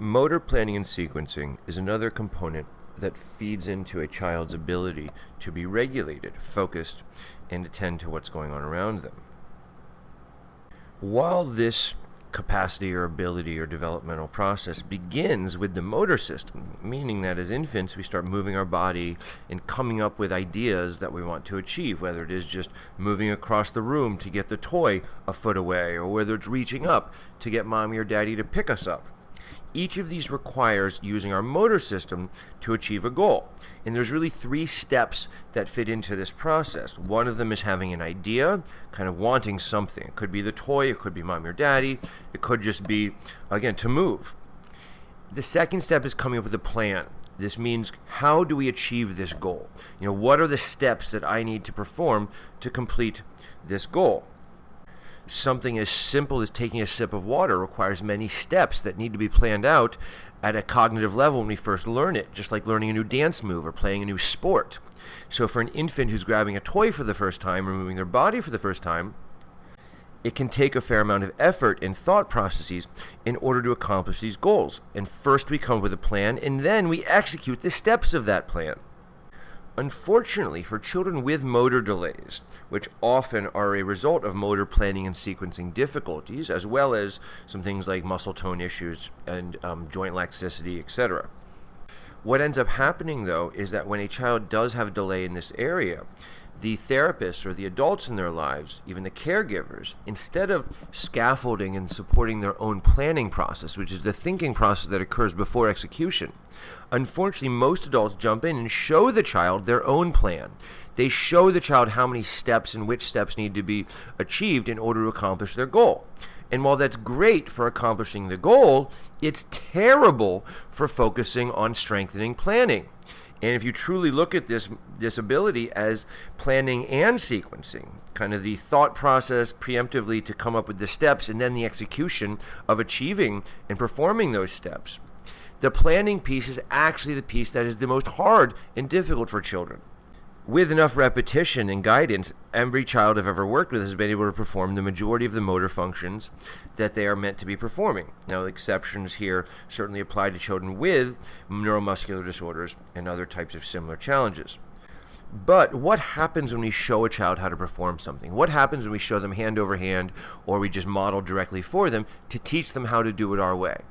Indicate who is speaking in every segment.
Speaker 1: Motor planning and sequencing is another component that feeds into a child's ability to be regulated, focused, and attend to what's going on around them. While this capacity or ability or developmental process begins with the motor system, meaning that as infants we start moving our body and coming up with ideas that we want to achieve, whether it is just moving across the room to get the toy a foot away, or whether it's reaching up to get mommy or daddy to pick us up. Each of these requires using our motor system to achieve a goal. And there's really 3 steps that fit into this process. One of them is having an idea, kind of wanting something. It could be the toy, it could be mommy or daddy, it could just be, again, to move. The second step is coming up with a plan. This means, how do we achieve this goal? What are the steps that I need to perform to complete this goal? Something as simple as taking a sip of water requires many steps that need to be planned out at a cognitive level when we first learn it, just like learning a new dance move or playing a new sport. So for an infant who's grabbing a toy for the first time or moving their body for the first time, it can take a fair amount of effort and thought processes in order to accomplish these goals. And first we come up with a plan, and then we execute the steps of that plan. Unfortunately, for children with motor delays, which often are a result of motor planning and sequencing difficulties, as well as some things like muscle tone issues and joint laxity, etc. What ends up happening, though, is that when a child does have a delay in this area, the therapists or the adults in their lives, even the caregivers, instead of scaffolding and supporting their own planning process, which is the thinking process that occurs before execution, unfortunately, most adults jump in and show the child their own plan. They show the child how many steps and which steps need to be achieved in order to accomplish their goal. And while that's great for accomplishing the goal, it's terrible for focusing on strengthening planning. And if you truly look at this ability as planning and sequencing, kind of the thought process preemptively to come up with the steps and then the execution of achieving and performing those steps, the planning piece is actually the piece that is the most hard and difficult for children. With enough repetition and guidance, every child I've ever worked with has been able to perform the majority of the motor functions that they are meant to be performing. Now, exceptions here certainly apply to children with neuromuscular disorders and other types of similar challenges. But what happens when we show a child how to perform something? What happens when we show them hand over hand, or we just model directly for them to teach them how to do it our way?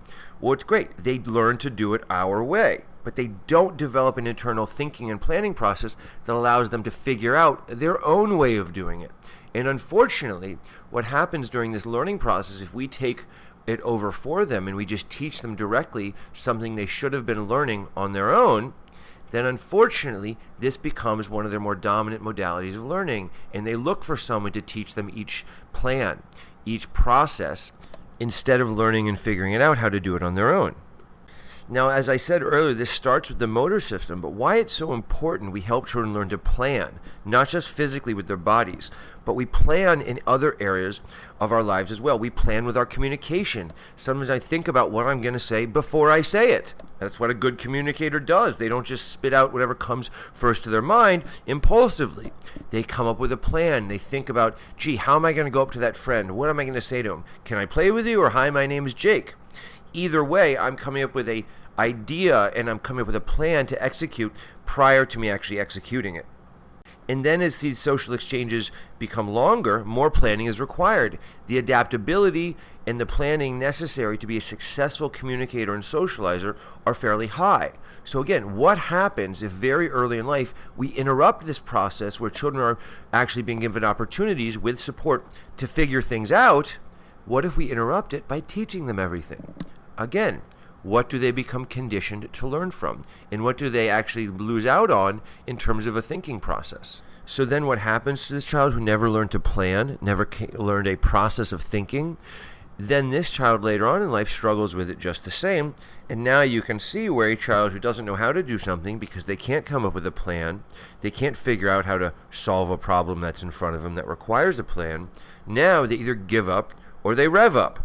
Speaker 1: Well, it's great. They learn to do it our way, but they don't develop an internal thinking and planning process that allows them to figure out their own way of doing it. And unfortunately, what happens during this learning process, if we take it over for them and we just teach them directly something they should have been learning on their own, then unfortunately, this becomes one of their more dominant modalities of learning, and they look for someone to teach them each plan, each process, instead of learning and figuring it out how to do it on their own. Now, as I said earlier, this starts with the motor system, but why it's so important we help children learn to plan, not just physically with their bodies, but we plan in other areas of our lives as well. We plan with our communication. Sometimes I think about what I'm going to say before I say it. That's what a good communicator does. They don't just spit out whatever comes first to their mind impulsively. They come up with a plan. They think about, gee, how am I going to go up to that friend? What am I going to say to him? Can I play with you? Or, hi, my name is Jake. Either way, I'm coming up with an idea and I'm coming up with a plan to execute prior to me actually executing it. And then as these social exchanges become longer, more planning is required. The adaptability and the planning necessary to be a successful communicator and socializer are fairly high. So again, what happens if very early in life we interrupt this process where children are actually being given opportunities with support to figure things out? What if we interrupt it by teaching them everything? Again, what do they become conditioned to learn from? And what do they actually lose out on in terms of a thinking process? So then what happens to this child who never learned to plan, never learned a process of thinking? Then this child later on in life struggles with it just the same. And now you can see where a child who doesn't know how to do something because they can't come up with a plan, they can't figure out how to solve a problem that's in front of them that requires a plan, now they either give up or they rev up.